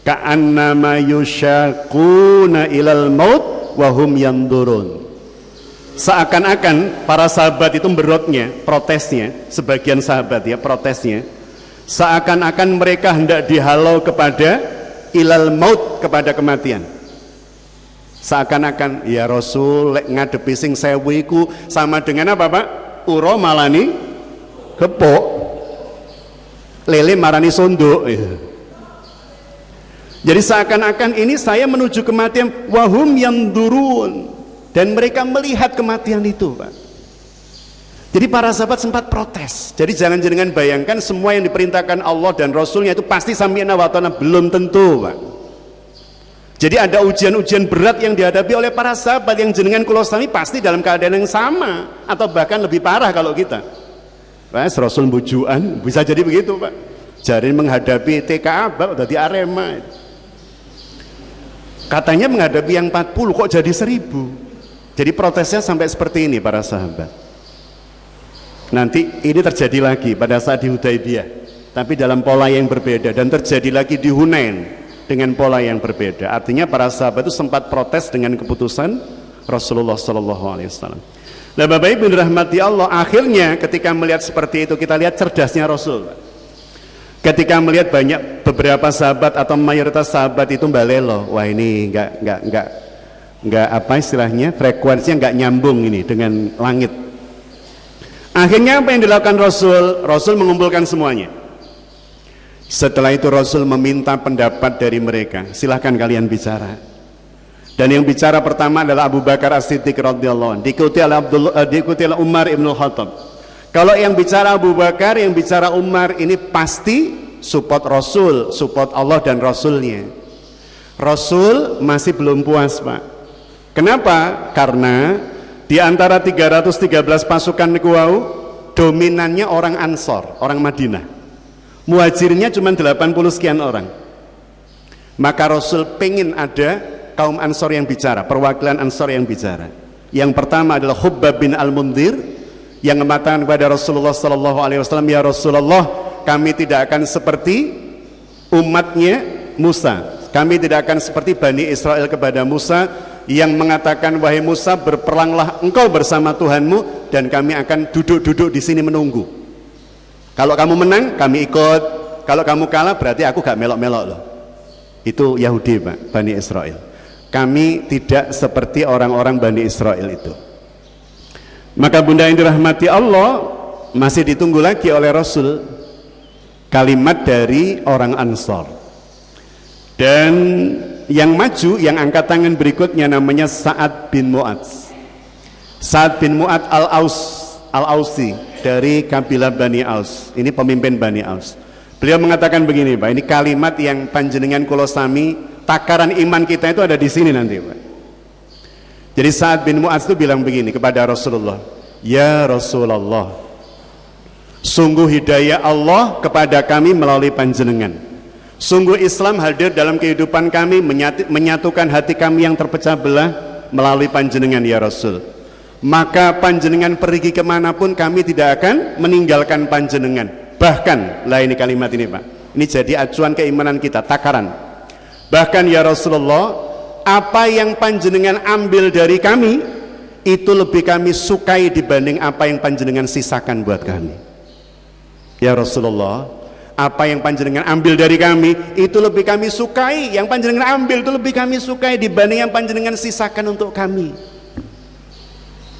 ka'annama yusyaquna ilal maut wa hum yandurun, seakan-akan para sahabat itu berotnya, protesnya, sebagian sahabat ya protesnya, seakan-akan mereka hendak dihalau kepada ilal maut, kepada kematian. Seakan-akan ya Rasul lek ngadepi sing 1000 iku sama dengan apa Pak? Uro malani gepok, lele marani sondok. Jadi seakan-akan ini saya menuju kematian, wahum yandurun, dan mereka melihat kematian itu Pak. Jadi para sahabat sempat protes. Jadi jangan bayangkan semua yang diperintahkan Allah dan Rasulnya itu pasti sami'na wa ta'na, belum tentu Pak. Jadi ada ujian-ujian berat yang dihadapi oleh para sahabat yang jenengan kula sami pasti dalam keadaan yang sama atau bahkan lebih parah kalau kita. Mas Rasul bujuan, bisa jadi begitu Pak. Jadi menghadapi TKA Pak udah di Arema. Katanya menghadapi yang 40 kok jadi 1000. Jadi protesnya sampai seperti ini para sahabat. Nanti ini terjadi lagi pada saat di Hudaybiyah, tapi dalam pola yang berbeda, dan terjadi lagi di Hunain dengan pola yang berbeda. Artinya para sahabat itu sempat protes dengan keputusan Rasulullah SAW. Nah Bapak Ibu dirahmati Allah, akhirnya ketika melihat seperti itu, kita lihat cerdasnya Rasul. Ketika melihat beberapa sahabat atau mayoritas sahabat itu balelo, wah ini enggak apa istilahnya, frekuensinya enggak nyambung ini dengan langit. Akhirnya apa yang dilakukan Rasul? Rasul mengumpulkan semuanya. Setelah itu Rasul meminta pendapat dari mereka, silahkan kalian bicara. Dan yang bicara pertama adalah Abu Bakar As-Siddiq radhiyallahu anhu, diikuti oleh Umar ibn Khattab. Kalau yang bicara Abu Bakar, yang bicara Umar, ini pasti support Rasul, support Allah dan Rasulnya. Rasul masih belum puas Pak. Kenapa? Karena di antara 313 pasukan Nikwau, dominannya orang Ansor, orang Madinah. Muhajirnya cuma 80 sekian orang. Maka Rasul pengen ada kaum Ansor yang bicara, perwakilan Ansor yang bicara. Yang pertama adalah Khubbab bin Al-Mundhir yang mengatakan kepada Rasulullah SAW, ya Rasulullah, kami tidak akan seperti umatnya Musa, kami tidak akan seperti Bani Israel kepada Musa yang mengatakan, wahai Musa, berperanglah engkau bersama Tuhanmu dan kami akan duduk-duduk di sini menunggu. Kalau kamu menang, kami ikut. Kalau kamu kalah, berarti aku gak melok-melok loh. Itu Yahudi Pak, Bani Israel. Kami tidak seperti orang-orang Bani Israel itu. Maka bunda yang dirahmati Allah, masih ditunggu lagi oleh Rasul kalimat dari orang Ansor. Dan yang maju, yang angkat tangan berikutnya namanya Sa'ad bin Mu'adz. Sa'ad bin Mu'adz Al-Ausi dari kabilah Bani Aus. Ini pemimpin Bani Aus. Beliau mengatakan begini Pak, ini kalimat yang panjenengan kula sami, takaran iman kita itu ada di sini nanti Pak. Jadi Sa'ad bin Mu'adz itu bilang begini kepada Rasulullah, Ya Rasulullah, sungguh hidayah Allah kepada kami melalui panjenengan. Sungguh Islam hadir dalam kehidupan kami, menyatukan hati kami yang terpecah belah melalui panjenengan ya Rasul. Maka panjenengan pergi kemanapun kami tidak akan meninggalkan panjenengan. Bahkan, lah ini kalimat ini Pak, ini jadi acuan keimanan kita, takaran. Bahkan ya Rasulullah, apa yang panjenengan ambil dari kami itu lebih kami sukai dibanding apa yang panjenengan sisakan buat kami. Ya Rasulullah, apa yang panjenengan ambil dari kami itu lebih kami sukai, yang panjenengan ambil itu lebih kami sukai dibanding yang panjenengan sisakan untuk kami.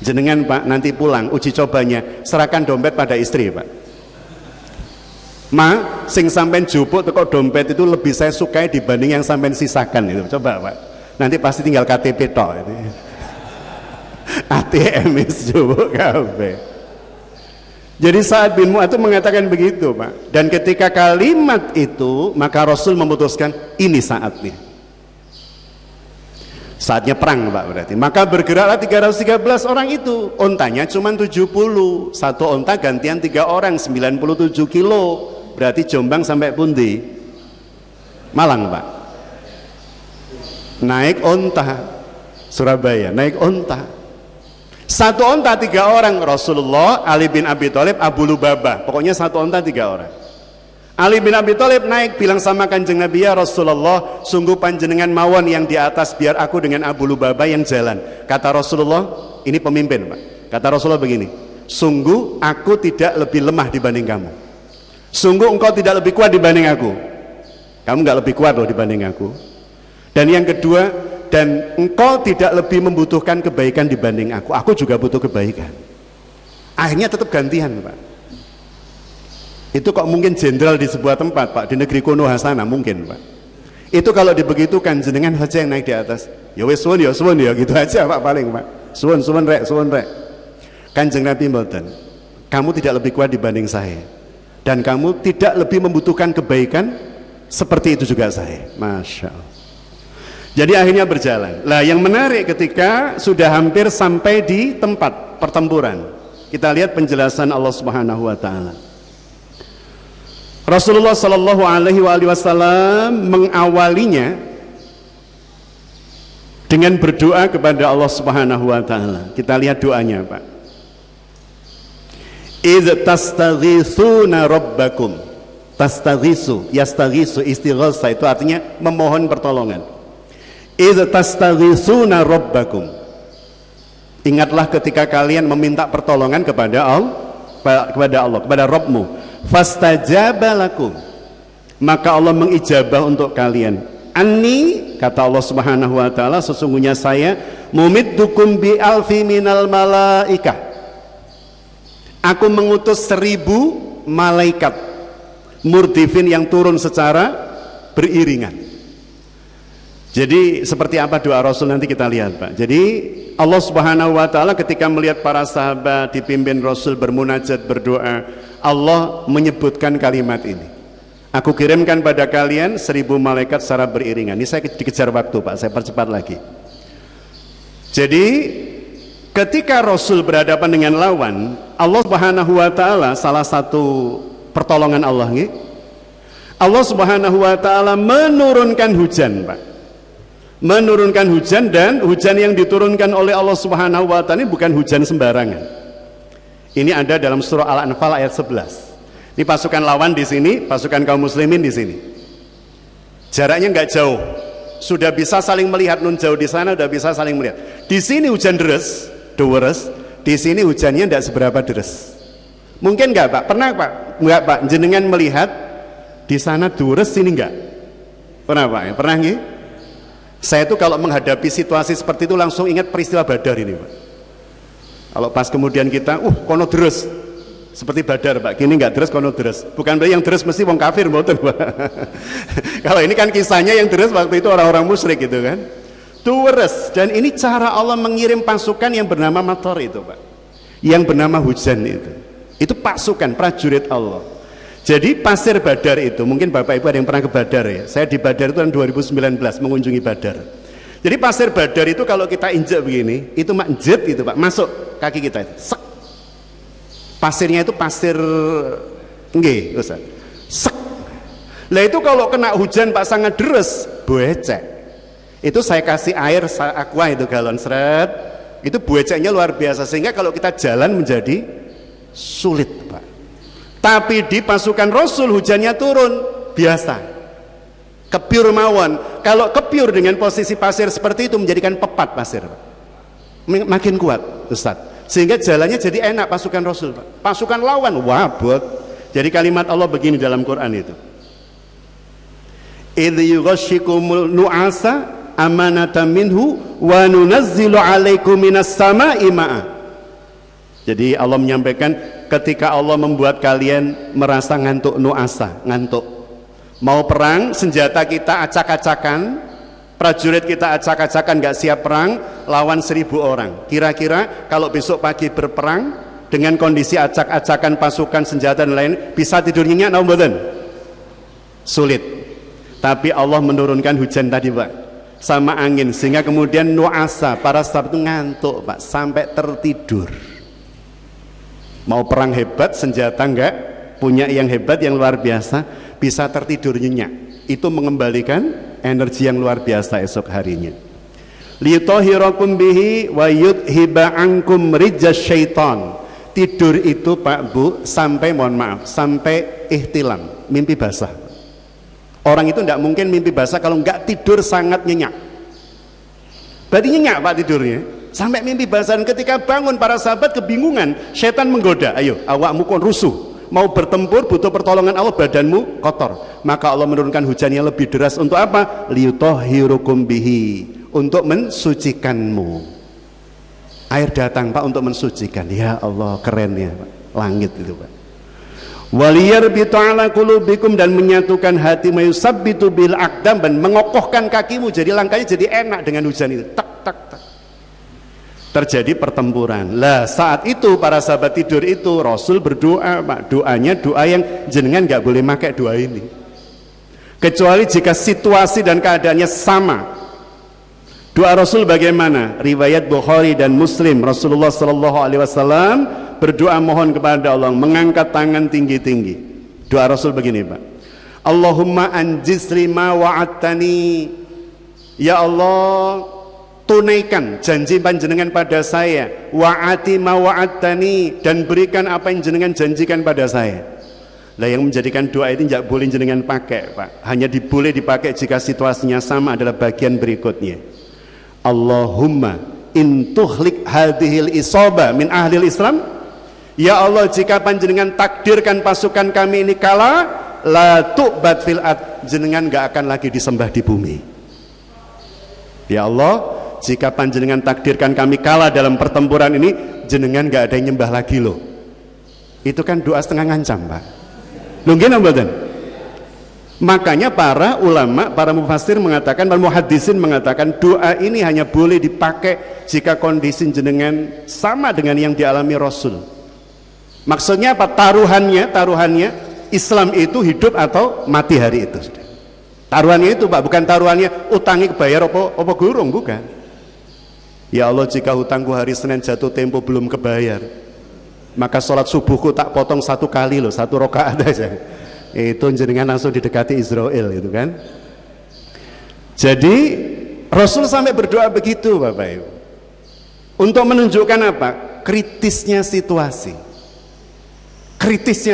Jenengan Pak nanti pulang uji cobanya serahkan dompet pada istri Pak. Ma, sing sampean jupuk teko dompet itu lebih saya sukai dibanding yang sampean sisakan itu. Coba Pak, nanti pasti tinggal KTP tok itu. ATM jupuk kabeh. Jadi Sa'ad bin Mu'adz itu mengatakan begitu Pak. Dan ketika kalimat itu maka Rasul memutuskan ini saatnya. Saatnya perang Pak berarti. Maka bergeraklah 313 orang itu. Ontanya cuma 70. Satu onta gantian 3 orang, 97 kilo. Berarti Jombang sampai pundi? Malang Pak. Naik onta. Surabaya naik onta. Satu onta 3 orang. Rasulullah, Ali bin Abi Thalib, Abu Lubabah. Pokoknya satu onta 3 orang. Ali bin Abi Thalib naik bilang sama Kanjeng Nabi, ya Rasulullah, sungguh panjenengan mawon yang di atas, biar aku dengan Abu Lubabah yang jalan. Kata Rasulullah, ini pemimpin Pak. Kata Rasulullah begini, sungguh aku tidak lebih lemah dibanding kamu. Sungguh engkau tidak lebih kuat dibanding aku. Kamu nggak lebih kuat loh dibanding aku. Dan yang kedua, dan engkau tidak lebih membutuhkan kebaikan dibanding aku. Aku juga butuh kebaikan. Akhirnya tetap gantian Pak. Itu kok mungkin jenderal di sebuah tempat Pak, di negeri Konoha sana mungkin Pak. Itu kalau dibegitukan jenengan saja yang naik di atas. Ya wis suwun ya gitu aja Pak paling Pak. Suwun rek. Kanjeng Nabi mboten. Kamu tidak lebih kuat dibanding saya. Dan kamu tidak lebih membutuhkan kebaikan seperti itu juga saya. Masya Allah. Jadi akhirnya berjalan. Lah yang menarik ketika sudah hampir sampai di tempat pertempuran. Kita lihat penjelasan Allah Subhanahu wa taala. Rasulullah Shallallahu Alaihi Wasallam mengawalinya dengan berdoa kepada Allah Subhanahu Wa Taala. Kita lihat doanya Pak. Idz tastaghitsuna rabbakum. Tastaghisu, yastaghisu, istighatsa itu artinya memohon pertolongan. Idz tastaghitsuna rabbakum. Ingatlah ketika kalian meminta pertolongan kepada Allah, kepada Rabbmu. Fastajaba lakum, maka Allah mengijabah untuk kalian. Anni, kata Allah Subhanahu wa taala, sesungguhnya saya mumiddukum bi alfi minal malaikah. Aku mengutus 1000 malaikat murdifin yang turun secara beriringan. Jadi seperti apa doa Rasul nanti kita lihat Pak. Jadi Allah Subhanahu wa taala ketika melihat para sahabat dipimpin Rasul bermunajat berdoa, Allah menyebutkan kalimat ini. Aku kirimkan pada kalian 1000 malaikat secara beriringan. Ini saya dikejar waktu Pak, saya percepat lagi. Jadi ketika Rasul berhadapan dengan lawan, Allah Subhanahu wa taala, salah satu pertolongan Allah nih, Allah Subhanahu wa taala menurunkan hujan Pak. Menurunkan hujan, dan hujan yang diturunkan oleh Allah Subhanahu wa taala ini bukan hujan sembarangan. Ini ada dalam surah Al-Anfal ayat 11. Ini pasukan lawan di sini, pasukan kaum muslimin di sini. Jaraknya nggak jauh. Sudah bisa saling melihat, nun jauh di sana udah bisa saling melihat. Di sini hujan deres, di sini hujannya tidak seberapa deres. Mungkin nggak Pak? Pernah Pak? Nggak Pak? Jenengan melihat di sana deres, sini nggak? Pernah Pak? Ya? Pernah nggih? Saya tuh kalau menghadapi situasi seperti itu langsung ingat peristiwa Badar ini Pak. Kalau pas kemudian kita, kono deres, seperti Badar Pak, kini nggak deres, kono deres. Bukan berarti yang deres mesti wong kafir, mboten Pak. Kalau ini kan kisahnya yang deres waktu itu orang-orang musyrik gitu kan. Deres, dan ini cara Allah mengirim pasukan yang bernama matar itu Pak, yang bernama hujan itu. Itu pasukan prajurit Allah. Jadi pasir Badar itu, mungkin Bapak Ibu ada yang pernah ke Badar ya. Saya di Badar itu tahun 2019 mengunjungi Badar. Jadi pasir Badar itu kalau kita injak begini, itu jet itu Pak, masuk kaki kita itu. Sek. Pasirnya itu pasir nggih, Ustaz. Sek. Lah itu kalau kena hujan Pak sangat deres, becek. Itu saya kasih air aqua itu galon seret, itu beceknya luar biasa sehingga kalau kita jalan menjadi sulit, Pak. Tapi di pasukan Rasul hujannya turun biasa. Kepiur mawon. Kalau kepiur dengan posisi pasir seperti itu menjadikan pepat pasir, Pak. Makin kuat, Ustaz. Sehingga jalannya jadi enak pasukan Rasul, Pak. Pasukan lawan wabot. Jadi kalimat Allah begini dalam Quran itu. Idh yughashshikumul nu'asa amanatan minhu wa nunazzilu 'alaikum minas sama'i ma'a. Jadi Allah menyampaikan ketika Allah membuat kalian merasa ngantuk, nu'asa, ngantuk. Mau perang, senjata kita acak-acakan, prajurit kita acak-acakan, gak siap perang, lawan 1000 orang. Kira-kira kalau besok pagi berperang dengan kondisi acak-acakan pasukan senjata dan lain, bisa tidur nyenyak atau mboten? Sulit. Tapi Allah menurunkan hujan tadi, Pak, sama angin, sehingga kemudian nu'asa, para sahabat itu ngantuk, Pak, sampai tertidur. Mau perang hebat, senjata enggak, punya yang hebat, yang luar biasa, bisa tertidur nyenyak. Itu mengembalikan energi yang luar biasa esok harinya. Liyutahhirakum bihi wa yudhiba ankum rijaz syaitan. Tidur itu, Pak Bu, sampai, mohon maaf, sampai ihtilam, mimpi basah. Orang itu tidak mungkin mimpi basah kalau nggak tidur sangat nyenyak. Berarti nyenyak, Pak, tidurnya sampai mimpi basah. Dan ketika bangun para sahabat kebingungan, setan menggoda, ayo awakmu kon rusuh, mau bertempur butuh pertolongan Allah, badanmu kotor. Maka Allah menurunkan hujannya lebih deras untuk apa? Liyutahhirukum bihi, untuk mensucikanmu. Air datang, Pak, untuk mensucikan. Ya Allah, keren ya, Pak. Langit itu, Pak. Waliyarbitu ala qulubikum, dan menyatukan hati, mayusabbitu bil aqdam, dan mengokohkan kakimu, jadi langkahnya jadi enak dengan hujan itu. Tak tak tak. Terjadi pertempuran. Lah saat itu para sahabat tidur itu, Rasul berdoa, Pak. Doanya doa yang jenengan nggak boleh pakai doa ini, kecuali jika situasi dan keadaannya sama. Doa Rasul bagaimana? Riwayat Bukhari dan Muslim, Rasulullah sallallahu alaihi wasallam berdoa mohon kepada Allah, mengangkat tangan tinggi-tinggi. Doa Rasul begini, Pak. Allahumma anjizri ma wa'adtani. Ya Allah, tunaikan janji panjenengan pada saya, wa'ati ma wa'adtani, dan berikan apa yang jenengan janjikan pada saya. Lah yang menjadikan doa ini tidak boleh jenengan pakai, Pak. Hanya boleh dipakai jika situasinya sama, adalah bagian berikutnya. Allahumma in tuhlik hadhil isaba min ahlil Islam. Ya Allah, jika panjenengan takdirkan pasukan kami ini kalah, la tu'bad fil ard, jenengan gak akan lagi disembah di bumi. Ya Allah, jika panjenengan takdirkan kami kalah dalam pertempuran ini, jenengan gak ada yang nyembah lagi loh. Itu kan doa setengah ngancam, Pak. Mungkin mboten? Makanya para ulama, para mufassir mengatakan, para muhaddisin mengatakan, doa ini hanya boleh dipakai jika kondisi jenengan sama dengan yang dialami Rasul. Maksudnya apa? Taruhannya Islam itu hidup atau mati hari itu. Taruhannya itu, Pak, bukan taruhannya utangi kebayar apa gurung, bukan. Ya Allah, jika hutangku hari Senin jatuh tempo belum kebayar, maka sholat subuhku tak potong 1 kali loh, 1 rakaat aja. Itu jenengan langsung didekati Israel, gitu kan. Jadi Rasul sampai berdoa begitu, Bapak Ibu, untuk menunjukkan apa? Kritisnya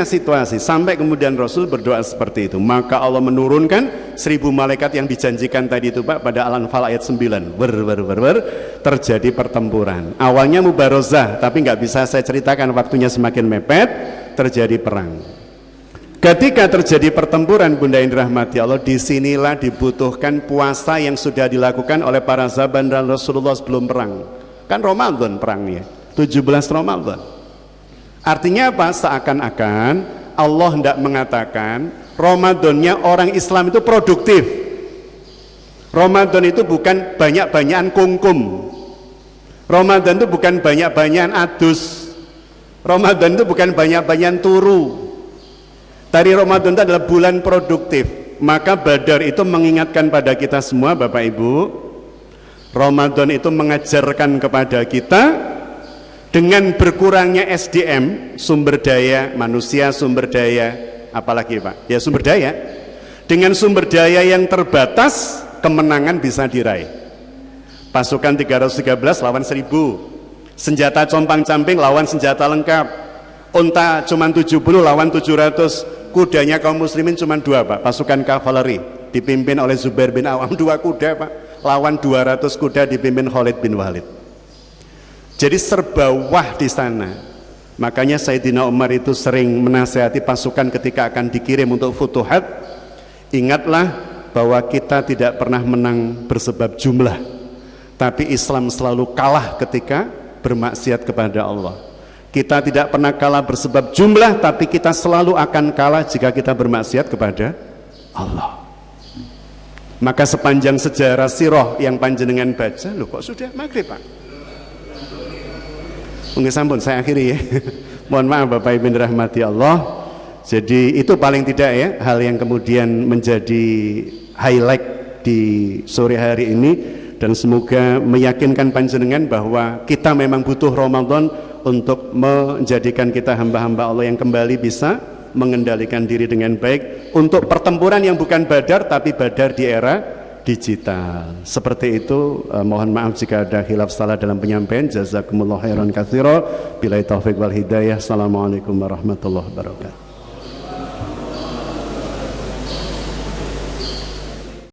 situasi, sampai kemudian Rasul berdoa seperti itu. Maka Allah menurunkan 1000 malaikat yang dijanjikan tadi itu, Pak, pada Al-Anfal ayat 9. Terjadi pertempuran. Awalnya mubarozah, tapi nggak bisa saya ceritakan, waktunya semakin mepet. Terjadi perang. Ketika terjadi pertempuran, Bunda yang dirahmati Allah, disinilah dibutuhkan puasa yang sudah dilakukan oleh para sahabat dan Rasulullah sebelum perang. Kan Ramadan perangnya, 17 Ramadan. Artinya apa? Seakan-akan Allah hendak mengatakan Ramadannya orang Islam itu produktif. Ramadan itu bukan banyak-banyakan kungkum. Ramadan itu bukan banyak-banyakan adus. Ramadan itu bukan banyak-banyakan turu. Tadi Ramadan itu adalah bulan produktif. Maka Badar itu mengingatkan pada kita semua, Bapak Ibu, Ramadan itu mengajarkan kepada kita Dengan berkurangnya SDM, sumber daya manusia, sumber daya apalagi Pak? Ya sumber daya. Dengan sumber daya yang terbatas, kemenangan bisa diraih. Pasukan 313 lawan 1000, senjata compang-camping lawan senjata lengkap, unta cuma 70 lawan 700, kudanya kaum muslimin cuma 2 Pak, pasukan kavaleri dipimpin oleh Zubair bin Awam, 2 kuda Pak, lawan 200 kuda dipimpin Khalid bin Walid. Jadi serba wah di sana. Makanya Sayyidina Umar itu sering menasihati pasukan ketika akan dikirim untuk futuhat, ingatlah bahwa kita tidak pernah menang bersebab jumlah, tapi Islam selalu kalah ketika bermaksiat kepada Allah. Kita tidak pernah kalah bersebab jumlah, tapi kita selalu akan kalah jika kita bermaksiat kepada Allah. Maka sepanjang sejarah sirah yang panjenengan baca, loh kok sudah maghrib Pak? Mungkin sampun saya akhiri ya. Mohon maaf Bapak Ibu dirahmati Allah. Jadi itu paling tidak ya hal yang kemudian menjadi highlight di sore hari ini, dan semoga meyakinkan panjenengan bahwa kita memang butuh Ramadan untuk menjadikan kita hamba-hamba Allah yang kembali bisa mengendalikan diri dengan baik untuk pertempuran yang bukan badar tapi badar di era digital. Seperti itu, mohon maaf jika ada khilaf salah dalam penyampaian. Jazakumullah khairan katsira. Billahi taufik wal hidayah. Assalamualaikum warahmatullahi wabarakatuh.